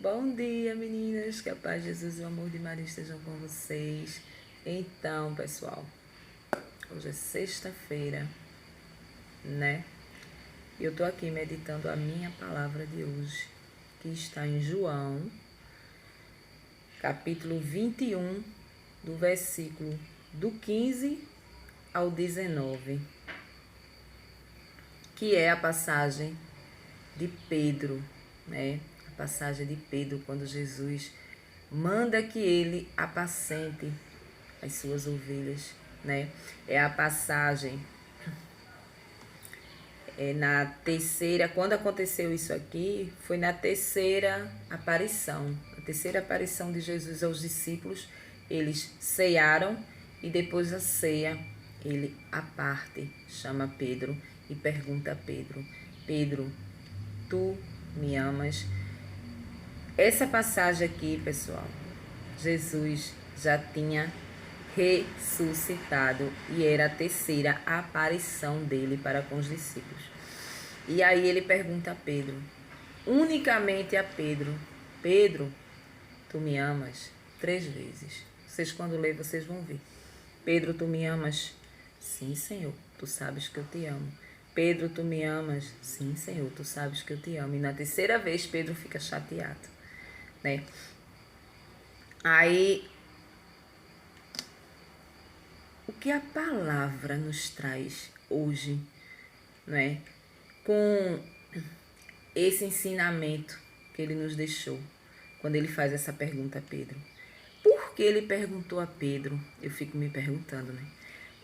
Bom dia, meninas. Que a paz de Jesus e o amor de Maria estejam com vocês. Então, pessoal, hoje é sexta-feira, né? E eu tô aqui meditando a minha palavra de hoje, que está em João, capítulo 21, do versículo do 15 ao 19, que é a passagem de Pedro, né? A passagem de Pedro, quando Jesus manda que ele apacente as suas ovelhas, né? É a passagem na terceira, quando aconteceu isso aqui, foi na terceira aparição. A terceira aparição de Jesus aos discípulos, eles cearam e depois da ceia, ele aparte, chama Pedro e pergunta a Pedro: Pedro, tu me amas? Essa passagem aqui, pessoal, Jesus já tinha ressuscitado e era a terceira aparição dele para com os discípulos. E aí ele pergunta a Pedro, unicamente a Pedro: Pedro, tu me amas? 3 vezes. Vocês quando lerem, vocês vão ver. Pedro, tu me amas? Sim, Senhor, tu sabes que eu te amo. Pedro, tu me amas? Sim, Senhor, tu sabes que eu te amo. E na terceira vez Pedro fica chateado, né? Aí, o que a palavra nos traz hoje, né? Com esse ensinamento que ele nos deixou, quando ele faz essa pergunta a Pedro. Por que ele perguntou a Pedro? Eu fico me perguntando, né?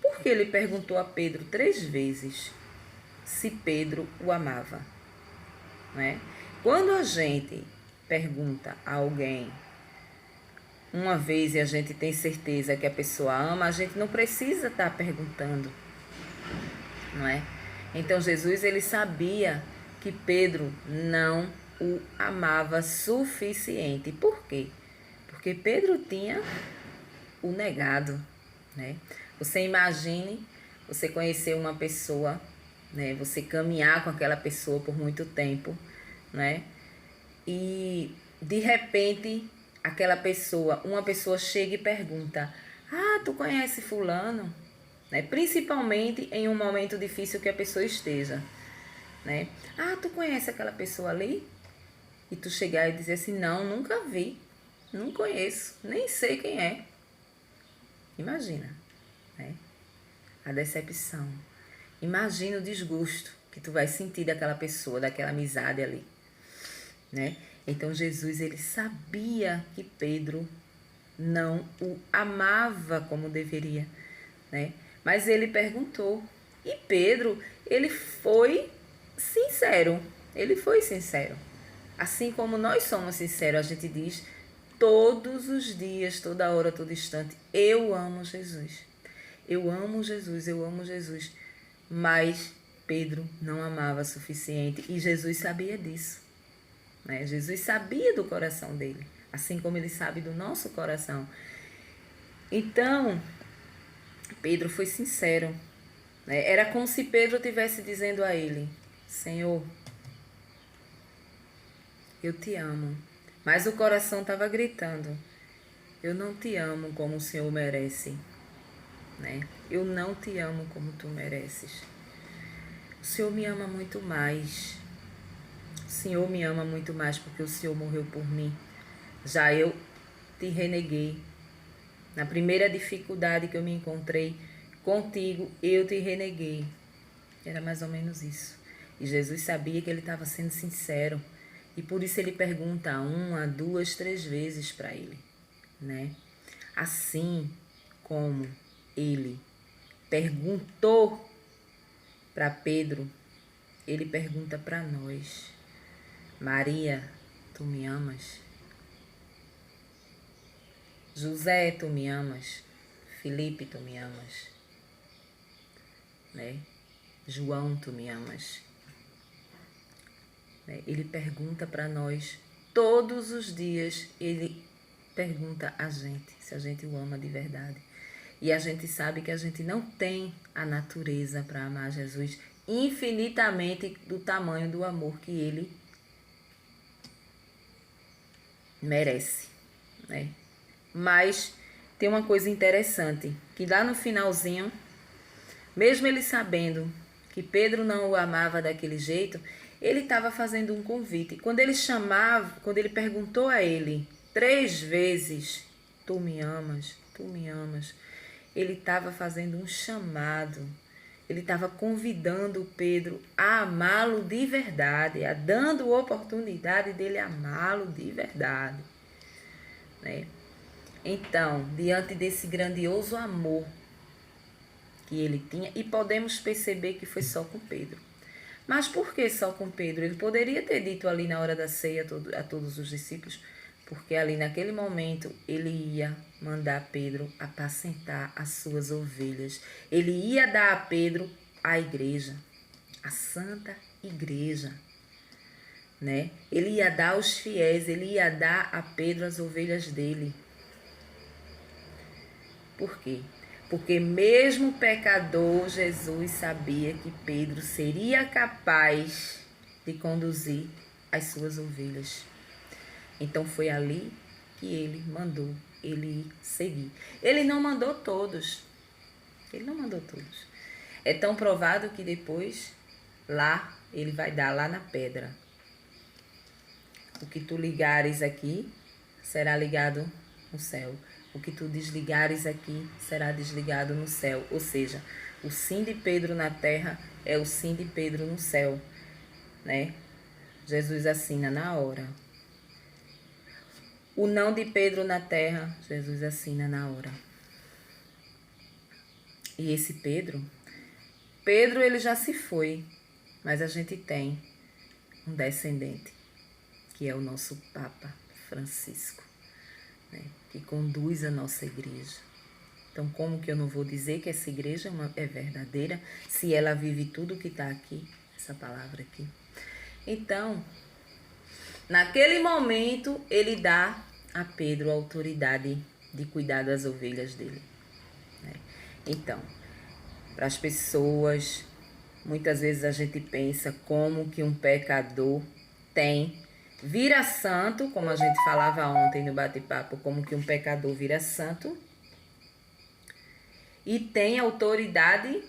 Por que ele perguntou a Pedro 3 vezes se Pedro o amava, né? Quando a gente pergunta a alguém uma vez e a gente tem certeza que a pessoa ama, a gente não precisa estar perguntando, não é? Então Jesus, ele sabia que Pedro não o amava suficiente. Por quê? Porque Pedro tinha o negado, né? Você imagine você conhecer uma pessoa, né? Você caminhar com aquela pessoa por muito tempo, né? E de repente aquela pessoa, uma pessoa chega e pergunta: "Ah, tu conhece fulano?", né? Principalmente em um momento difícil que a pessoa esteja, né? "Ah, tu conhece aquela pessoa ali?", e tu chegar e dizer assim: "Não, nunca vi, não conheço, nem sei quem é". Imagina, né? A decepção. Imagina o desgosto que tu vai sentir daquela pessoa, daquela amizade ali, né? Então Jesus, ele sabia que Pedro não o amava como deveria, né? Mas ele perguntou. E Pedro, ele foi sincero. Ele foi sincero. Assim como nós somos sinceros, a gente diz todos os dias, toda hora, todo instante: eu amo Jesus. Eu amo Jesus, eu amo Jesus. Mas Pedro não amava o suficiente e Jesus sabia disso, né? Jesus sabia do coração dele, assim como ele sabe do nosso coração. Então, Pedro foi sincero, né? Era como se Pedro estivesse dizendo a ele: Senhor, eu te amo. Mas o coração estava gritando: eu não te amo como o Senhor merece, né? Eu não te amo como tu mereces. O Senhor me ama muito mais. O Senhor me ama muito mais porque o Senhor morreu por mim. Já eu te reneguei. Na primeira dificuldade que eu me encontrei contigo, eu te reneguei. Era mais ou menos isso. E Jesus sabia que ele estava sendo sincero. E por isso ele pergunta 1, 2, 3 vezes para ele, né? Assim como ele perguntou para Pedro, ele pergunta para nós: Maria, tu me amas? José, tu me amas? Felipe, tu me amas? Né? João, tu me amas? Né? Ele pergunta para nós todos os dias. Ele pergunta a gente se a gente o ama de verdade. E a gente sabe que a gente não tem a natureza para amar Jesus infinitamente do tamanho do amor que ele merece, né? Mas tem uma coisa interessante, que lá no finalzinho, mesmo ele sabendo que Pedro não o amava daquele jeito, ele estava fazendo um convite. Quando ele perguntou a ele 3 vezes, tu me amas, tu me amas, ele estava fazendo um chamado. Ele estava convidando Pedro a amá-lo de verdade, a dando oportunidade dele amá-lo de verdade, né? Então, diante desse grandioso amor que ele tinha, e podemos perceber que foi só com Pedro. Mas por que só com Pedro? Ele poderia ter dito ali na hora da ceia a todos os discípulos, porque ali naquele momento ele ia mandar Pedro apacentar as suas ovelhas. Ele ia dar a Pedro a igreja, a santa igreja, né? Ele ia dar aos fiéis, ele ia dar a Pedro as ovelhas dele. Por quê? Porque mesmo pecador, Jesus sabia que Pedro seria capaz de conduzir as suas ovelhas. Então foi ali que ele mandou ele seguir. Ele não mandou todos. Ele não mandou todos. É tão provado que depois, lá, ele vai dar lá na pedra. O que tu ligares aqui, será ligado no céu. O que tu desligares aqui, será desligado no céu. Ou seja, o sim de Pedro na terra é o sim de Pedro no céu, né? Jesus assina na hora. O não de Pedro na terra, Jesus assina na hora. E esse Pedro ele já se foi, mas a gente tem um descendente, que é o nosso Papa Francisco, né, que conduz a nossa igreja. Então, como que eu não vou dizer que essa igreja é verdadeira, se ela vive tudo que está aqui, essa palavra aqui? Então, naquele momento, ele dá a Pedro a autoridade de cuidar das ovelhas dele, né? Então, para as pessoas, muitas vezes a gente pensa como que um pecador vira santo, como a gente falava ontem no bate-papo, como que um pecador vira santo e tem autoridade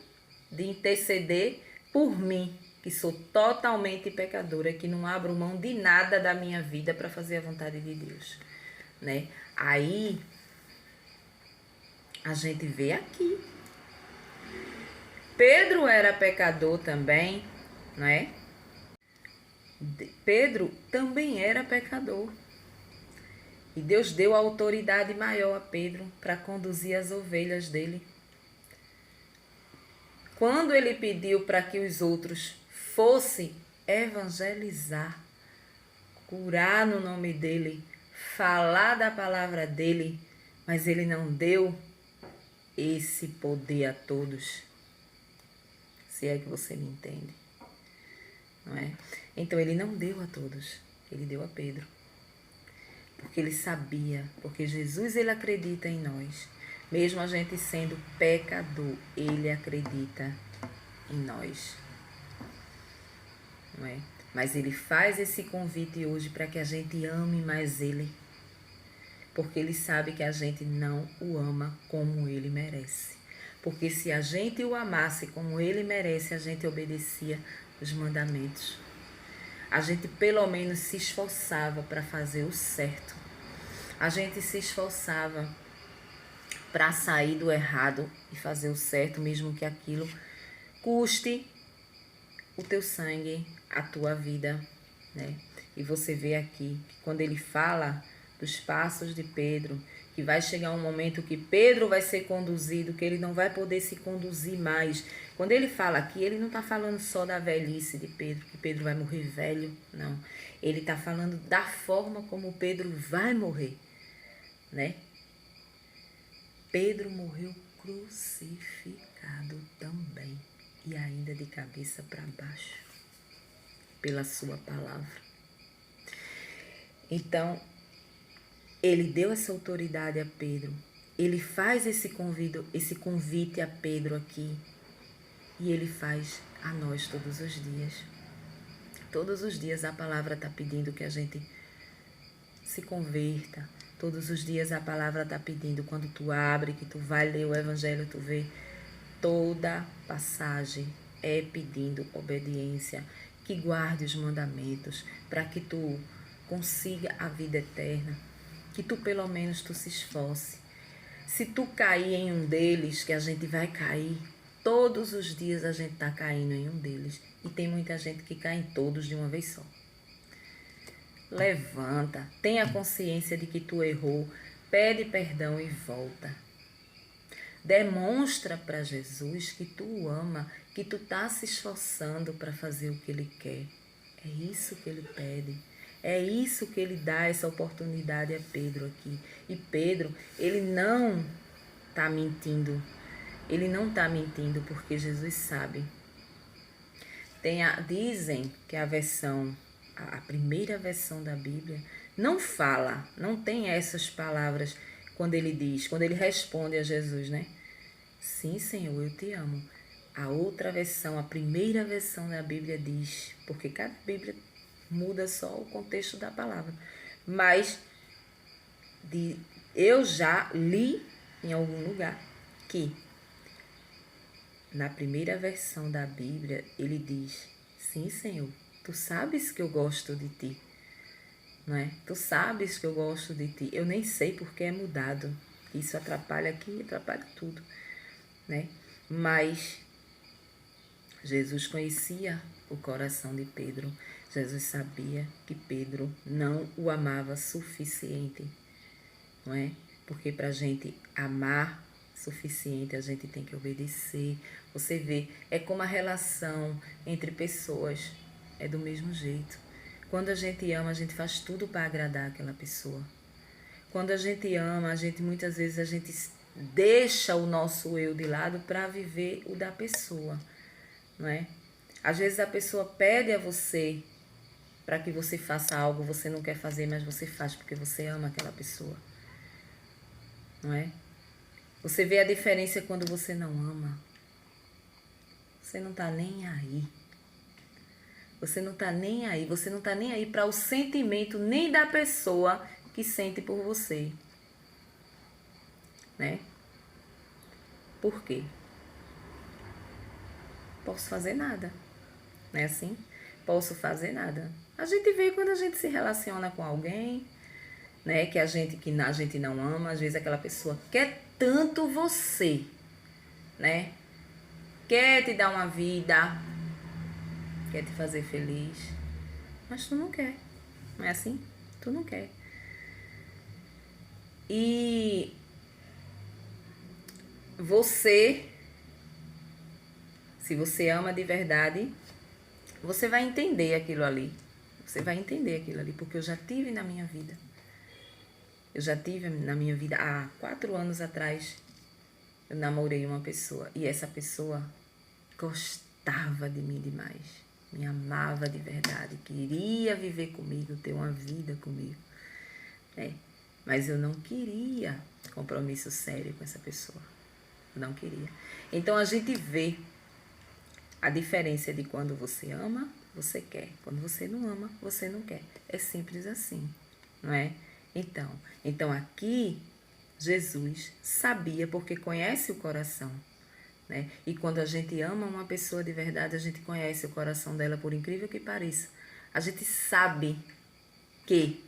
de interceder por mim, que sou totalmente pecadora, que não abro mão de nada da minha vida para fazer a vontade de Deus, né? Aí a gente vê aqui. Pedro era pecador também, né? Pedro também era pecador. E Deus deu autoridade maior a Pedro para conduzir as ovelhas dele. Quando ele pediu para que os outros fossem evangelizar, curar no nome dele, falar da palavra dele, mas ele não deu esse poder a todos. Se é que você me entende, não é? Então ele não deu a todos, ele deu a Pedro. Porque ele sabia, porque Jesus ele acredita em nós. Mesmo a gente sendo pecador, ele acredita em nós, não é? Mas ele faz esse convite hoje para que a gente ame mais ele. Porque ele sabe que a gente não o ama como ele merece. Porque se a gente o amasse como ele merece, a gente obedecia os mandamentos. A gente pelo menos se esforçava para fazer o certo. A gente se esforçava para sair do errado e fazer o certo, mesmo que aquilo custe o teu sangue, a tua vida, né? E você vê aqui que quando ele fala dos passos de Pedro, que vai chegar um momento que Pedro vai ser conduzido, que ele não vai poder se conduzir mais. Quando ele fala aqui, ele não está falando só da velhice de Pedro, que Pedro vai morrer velho, não. Ele está falando da forma como Pedro vai morrer, né? Pedro morreu crucificado também, e ainda de cabeça para baixo, pela sua palavra. Então, ele deu essa autoridade a Pedro. Ele faz esse convite a Pedro aqui. E ele faz a nós todos os dias. Todos os dias a palavra está pedindo que a gente se se converta. Todos os dias a palavra está pedindo, quando tu abre, que tu vai ler o evangelho, tu vê toda passagem é pedindo obediência, que guarde os mandamentos, para que tu consiga a vida eterna, que tu pelo menos tu se esforce. Se tu cair em um deles, que a gente vai cair, todos os dias a gente está caindo em um deles. E tem muita gente que cai em todos de uma vez só. Levanta, tenha consciência de que tu errou, pede perdão e volta. Demonstra para Jesus que tu o ama, que tu tá se esforçando para fazer o que ele quer. É isso que ele pede. É isso que ele dá essa oportunidade a Pedro aqui. E Pedro, ele não tá mentindo. Ele não tá mentindo porque Jesus sabe. Dizem que a primeira versão da Bíblia não fala, não tem essas palavras quando ele responde a Jesus, né? Sim, Senhor, eu te amo. A outra versão, a primeira versão da Bíblia diz, porque cada Bíblia muda só o contexto da palavra. Mas eu já li em algum lugar que na primeira versão da Bíblia ele diz: sim, Senhor, tu sabes que eu gosto de ti, não é? Tu sabes que eu gosto de ti. Eu nem sei porque é mudado. Isso atrapalha aqui, atrapalha tudo, né? Mas Jesus conhecia o coração de Pedro. Jesus sabia que Pedro não o amava suficiente, não é? Porque para a gente amar suficiente, a gente tem que obedecer. Você vê, é como a relação entre pessoas, é do mesmo jeito. Quando a gente ama, a gente faz tudo para agradar aquela pessoa. Quando a gente ama, muitas vezes a gente deixa o nosso eu de lado para viver o da pessoa, não é? Às vezes a pessoa pede a você para que você faça algo, você não quer fazer, mas você faz porque você ama aquela pessoa, não é? Você vê a diferença quando você não ama. Você não tá nem aí. Você não tá nem aí. Você não tá nem aí para o sentimento nem da pessoa que sente por você, né? Por quê? Posso fazer nada, não é assim? Posso fazer nada. A gente vê quando a gente se relaciona com alguém, né, que a gente não ama, às vezes aquela pessoa quer tanto você, né? Quer te dar uma vida, quer te fazer feliz, mas tu não quer, não é assim? Tu não quer. E você, se você ama de verdade, você vai entender aquilo ali. Você vai entender aquilo ali, porque eu já tive na minha vida. Eu já tive na minha vida, há 4 anos atrás, eu namorei uma pessoa. E essa pessoa gostava de mim demais. Me amava de verdade. Queria viver comigo, ter uma vida comigo. Né? Mas eu não queria compromisso sério com essa pessoa. Eu não queria. Então a gente vê a diferença de quando você ama, você quer. Quando você não ama, você não quer. É simples assim, não é? Então aqui Jesus sabia, porque conhece o coração, né? E quando a gente ama uma pessoa de verdade, a gente conhece o coração dela, por incrível que pareça. A gente sabe que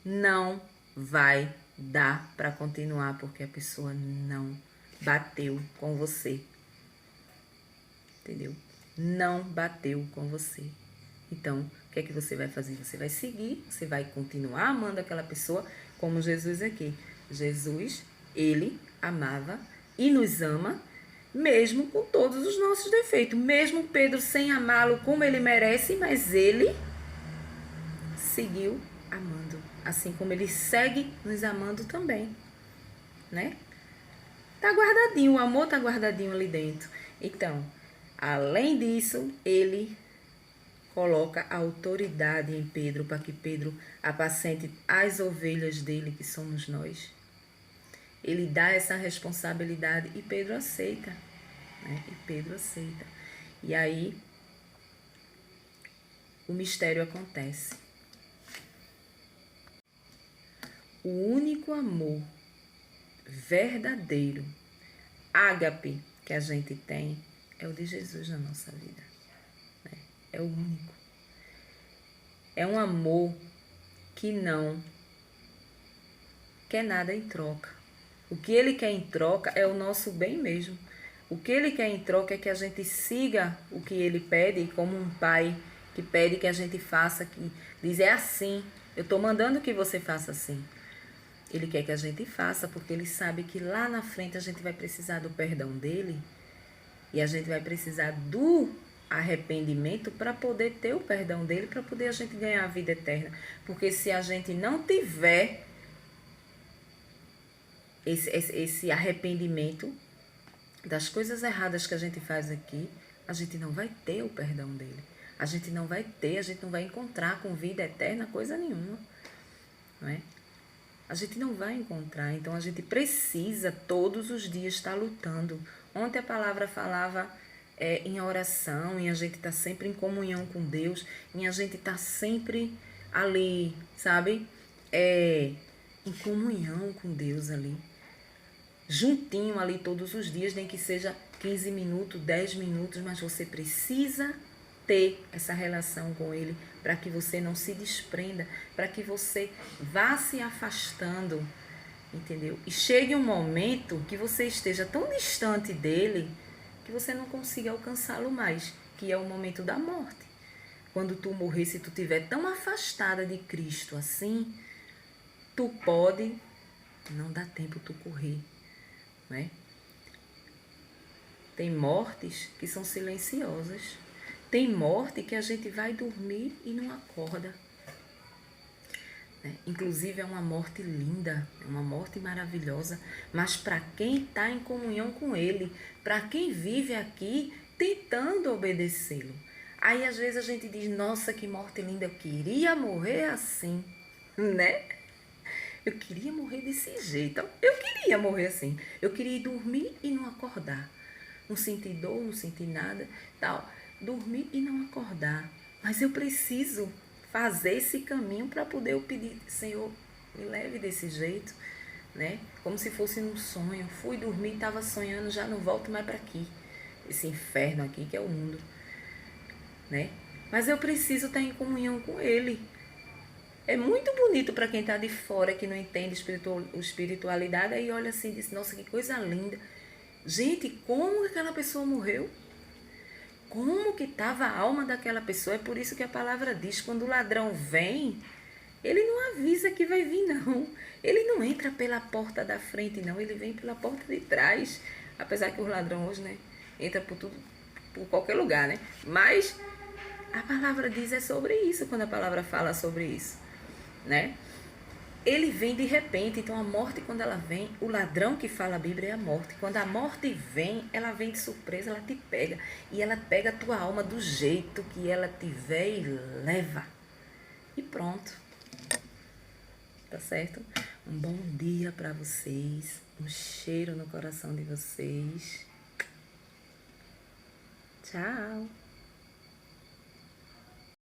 não vai dar para continuar porque a pessoa não bateu com você. Entendeu? Não bateu com você. Então, o que é que você vai fazer? Você vai seguir, você vai continuar amando aquela pessoa, como Jesus aqui. Jesus, ele amava e nos ama, mesmo com todos os nossos defeitos. Mesmo Pedro sem amá-lo como ele merece, mas ele seguiu amando. Assim como ele segue nos amando também, né? Tá guardadinho, o amor tá guardadinho ali dentro. Então, além disso, ele coloca a autoridade em Pedro para que Pedro apacente as ovelhas dele, que somos nós. Ele dá essa responsabilidade e Pedro aceita, né? E Pedro aceita. E aí o mistério acontece. o único amor verdadeiro, ágape, que a gente tem, é o de Jesus na nossa vida. Né? É o único. É um amor que não quer nada em troca. O que ele quer em troca é o nosso bem mesmo. O que ele quer em troca é que a gente siga o que ele pede, como um pai que pede que a gente faça, que diz, é assim, eu estou mandando que você faça assim. Ele quer que a gente faça, porque ele sabe que lá na frente a gente vai precisar do perdão dele e a gente vai precisar do arrependimento para poder ter o perdão dele, para poder a gente ganhar a vida eterna. Porque se a gente não tiver esse arrependimento das coisas erradas que a gente faz aqui, a gente não vai ter o perdão dele. A gente não vai encontrar com vida eterna coisa nenhuma. Não é? A gente não vai encontrar. Então a gente precisa todos os dias estar lutando. Ontem a palavra falava em oração, em a gente estar sempre em comunhão com Deus, em a gente estar sempre ali, sabe? Em comunhão com Deus ali. Juntinho ali todos os dias, nem que seja 15 minutos, 10 minutos, mas você precisa ter essa relação com ele para que você não se desprenda, para que você vá se afastando, entendeu? E chegue um momento que você esteja tão distante dele que você não consiga alcançá-lo mais, que é o momento da morte. Quando tu morrer, se tu estiver tão afastada de Cristo assim, tu pode, não dá tempo tu correr. Né? Tem mortes que são silenciosas. Tem morte que a gente vai dormir e não acorda. Né? Inclusive é uma morte linda, é uma morte maravilhosa, mas para quem está em comunhão com Ele, para quem vive aqui tentando obedecê-lo. Aí às vezes a gente diz, nossa, que morte linda, eu queria morrer assim, né? Eu queria morrer desse jeito. Eu queria morrer assim. Eu queria dormir e não acordar. Não sentir dor, não sentir nada, tal. Dormir e não acordar. Mas eu preciso fazer esse caminho para poder eu pedir, Senhor, me leve desse jeito, né? Como se fosse num sonho. Fui dormir, estava sonhando, já não volto mais para aqui. Esse inferno aqui que é o mundo, né? Mas eu preciso estar em comunhão com Ele. É muito bonito para quem está de fora, que não entende espiritualidade, aí olha assim e diz, nossa, que coisa linda. Gente, como aquela pessoa morreu? Como que estava a alma daquela pessoa? É por isso que a palavra diz, quando o ladrão vem, ele não avisa que vai vir, não. Ele não entra pela porta da frente, não. Ele vem pela porta de trás. Apesar que o ladrão hoje, né, entra por tudo, por qualquer lugar, né? Mas a palavra diz é sobre isso, quando a palavra fala sobre isso. Né? Ele vem de repente, então a morte quando ela vem, o ladrão que fala a Bíblia é a morte. Quando a morte vem, ela vem de surpresa, ela te pega. E ela pega a tua alma do jeito que ela tiver e leva. E pronto. Tá certo? Um bom dia para vocês. Um cheiro no coração de vocês. Tchau.